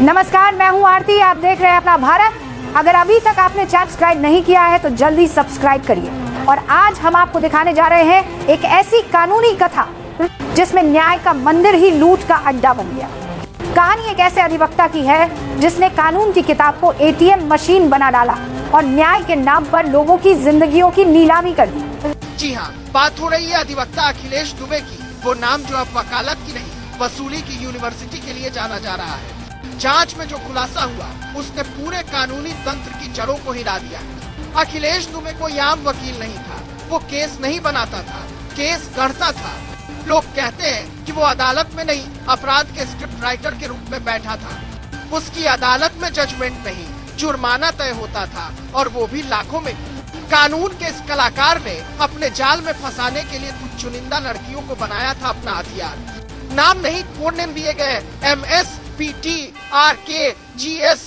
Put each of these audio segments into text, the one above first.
नमस्कार, मैं हूं आरती। आप देख रहे हैं अपना भारत। अगर अभी तक आपने सब्सक्राइब नहीं किया है तो जल्दी सब्सक्राइब करिए। और आज हम आपको दिखाने जा रहे हैं एक ऐसी कानूनी कथा जिसमें न्याय का मंदिर ही लूट का अड्डा बन गया। कहानी एक ऐसे अधिवक्ता की है जिसने कानून की किताब को एटीएम मशीन बना डाला और न्याय के नाम पर लोगों की जिंदगियों की नीलामी कर दी। जी हाँ, बात हो रही है अधिवक्ता अखिलेश दुबे की। वो नाम जो अब वकालत की नहीं, वसूली की यूनिवर्सिटी के लिए जाना जा रहा है। जांच में जो खुलासा हुआ उसने पूरे कानूनी तंत्र की जड़ों को हिला दिया। अखिलेश दुबे कोई आम वकील नहीं था। वो केस नहीं बनाता था, केस गढ़ता था। लोग कहते हैं कि वो अदालत में नहीं, अपराध के स्क्रिप्ट राइटर के रूप में बैठा था। उसकी अदालत में जजमेंट नहीं, जुर्माना तय होता था, और वो भी लाखों में। कानून के इस कलाकार ने अपने जाल में फंसाने के लिए कुछ चुनिंदा लड़कियों को बनाया था अपना हथियार। नाम नहीं, कोड नेम दिए गए MS PT RK GS,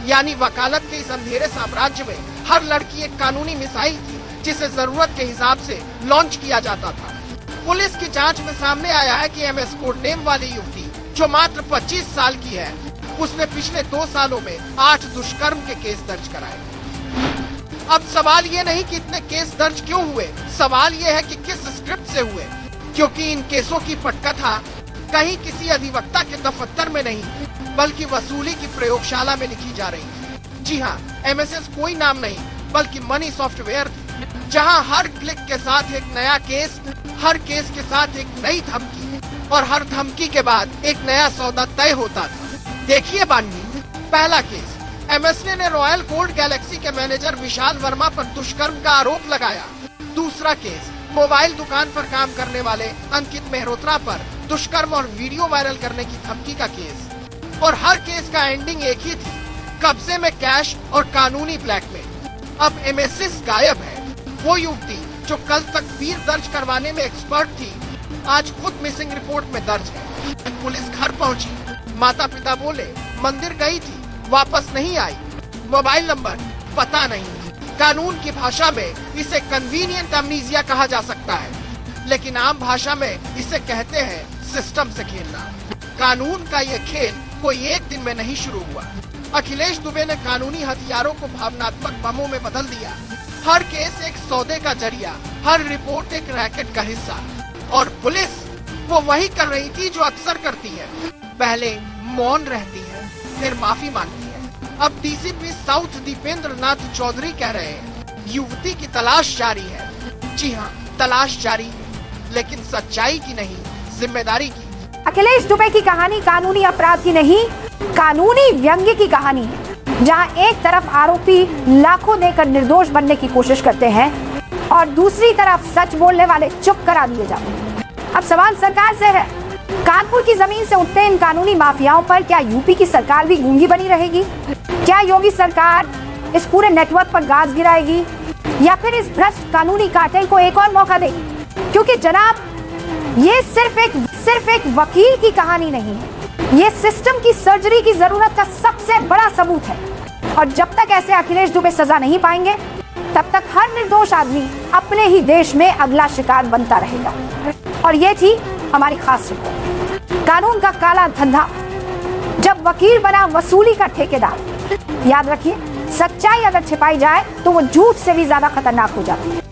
यानी वकालत के इस अंधेरे साम्राज्य में हर लड़की एक कानूनी मिसाइल थी जिसे जरूरत के हिसाब से लॉन्च किया जाता था। पुलिस की जांच में सामने आया है कि MS कोड नेम वाली युवती जो मात्र 25 साल की है, उसने पिछले 2 सालों में 8 दुष्कर्म के केस दर्ज कराए। अब सवाल ये नहीं कि इतने केस दर्ज क्यों हुए, सवाल ये है कि किस स्क्रिप्ट से हुए। क्योंकि इन केसों की पटकथा कहीं किसी अधिवक्ता के दफ्तर में नहीं, बल्कि वसूली की प्रयोगशाला में लिखी जा रही है। जी हाँ, MSS कोई नाम नहीं बल्कि मनी सॉफ्टवेयर, जहां हर क्लिक के साथ एक नया केस, हर केस के साथ एक नई धमकी, और हर धमकी के बाद एक नया सौदा तय होता था। देखिए बानवी, पहला केस, MSA ने रॉयल गोल्ड गैलेक्सी के मैनेजर विशाल वर्मा पर दुष्कर्म का आरोप लगाया। दूसरा केस, मोबाइल दुकान पर काम करने वाले अंकित मेहरोत्रा पर दुष्कर्म और वीडियो वायरल करने की धमकी का केस। और हर केस का एंडिंग एक ही थी, कब्जे में कैश और कानूनी ब्लैकमेल। अब MSS गायब है। वो युवती जो कल तक वीर दर्ज करवाने में एक्सपर्ट थी, आज खुद मिसिंग रिपोर्ट में दर्ज है। पुलिस घर पहुंची, माता पिता बोले मंदिर गई थी, वापस नहीं आई। मोबाइल नंबर पता नहीं। कानून की भाषा में इसे कन्वीनियंट अमनीजिया कहा जा सकता है, लेकिन आम भाषा में इसे कहते हैं सिस्टम से खेलना। कानून का ये खेल कोई एक दिन में नहीं शुरू हुआ। अखिलेश दुबे ने कानूनी हथियारों को भावनात्मक बमों में बदल दिया। हर केस एक सौदे का जरिया, हर रिपोर्ट एक रैकेट का हिस्सा। और पुलिस वो वही कर रही थी जो अक्सर करती है, पहले मौन रहती है, फिर माफी मांगती है। अब DCP साउथ दीपेंद्र नाथ चौधरी कह रहे हैं युवती की तलाश जारी है। जी हाँ, तलाश जारी, लेकिन सच्चाई की नहीं, जिम्मेदारी की। अखिलेश दुबे की कहानी कानूनी अपराध की नहीं, कानूनी व्यंग्य की कहानी है, जहां एक तरफ आरोपी लाखों देकर निर्दोष बनने की कोशिश करते हैं और दूसरी तरफ सच बोलने वाले चुप करा दिए जाते हैं। अब सवाल सरकार से है, कानपुर की जमीन से उठते इन कानूनी माफियाओं पर क्या यूपी की सरकार भी गूंगी बनी रहेगी? क्या योगी सरकार इस पूरे नेटवर्क पर गाज गिराएगी, या फिर इस भ्रष्ट कानूनी कार्टेल को एक और मौका देगी? क्योंकि जनाब, ये सिर्फ एक वकील की कहानी नहीं है, ये सिस्टम की सर्जरी की जरूरत का सबसे बड़ा सबूत है। और जब तक ऐसे अखिलेश दुबे सजा नहीं पाएंगे, तब तक हर निर्दोष आदमी अपने ही देश में अगला शिकार बनता रहेगा। और ये थी हमारी खास रिपोर्ट, कानून का काला धंधा जब वकील बना वसूली का ठेकेदार। याद रखिए, सच्चाई अगर छिपाई जाए तो वो झूठ से भी ज्यादा खतरनाक हो जाती है।